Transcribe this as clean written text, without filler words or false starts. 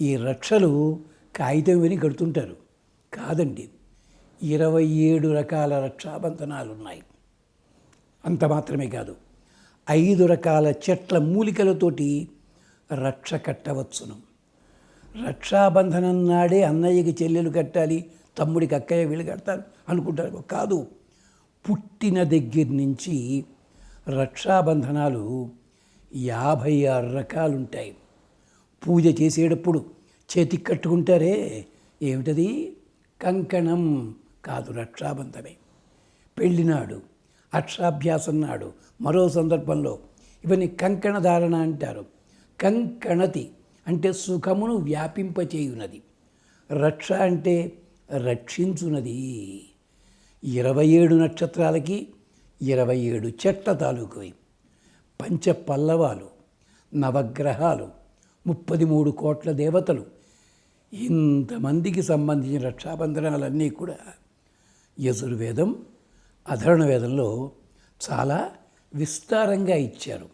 ఈ రక్షలు కాగితం విని కడుతుంటారు. కాదండి, 27 రకాల రక్షాబంధనాలు ఉన్నాయి. అంత మాత్రమే కాదు, 5 రకాల చెట్ల మూలికలతోటి రక్ష కట్టవచ్చును. రక్షాబంధనం నాడే అన్నయ్యకి చెల్లెలు కట్టాలి, తమ్ముడికి అక్కయ్య వీళ్ళు కడతారు అనుకుంటారు. కాదు, పుట్టిన దగ్గర నుంచి రక్షాబంధనాలు 56 రకాలుంటాయి. పూజ చేసేటప్పుడు చేతికి కట్టుకుంటారే, ఏమిటది? కంకణం కాదు, రక్షాబంధమే. పెళ్ళినాడు, అక్షరాభ్యాసం నాడు, మరో సందర్భంలో ఇవన్నీ కంకణ ధారణ అంటారు. కంకణతి అంటే సుఖమును వ్యాపింపచేయునది, రక్ష అంటే రక్షించున్నది. 27 నక్షత్రాలకి 27 చెట్ల తాలూకువి, పంచపల్లవాలు, నవగ్రహాలు, 33 కోట్ల దేవతలు, ఇంతమందికి సంబంధించిన రక్షాబంధనాలన్నీ కూడా యజుర్వేదం, అధర్వణ వేదంలో చాలా విస్తారంగా ఇచ్చారు.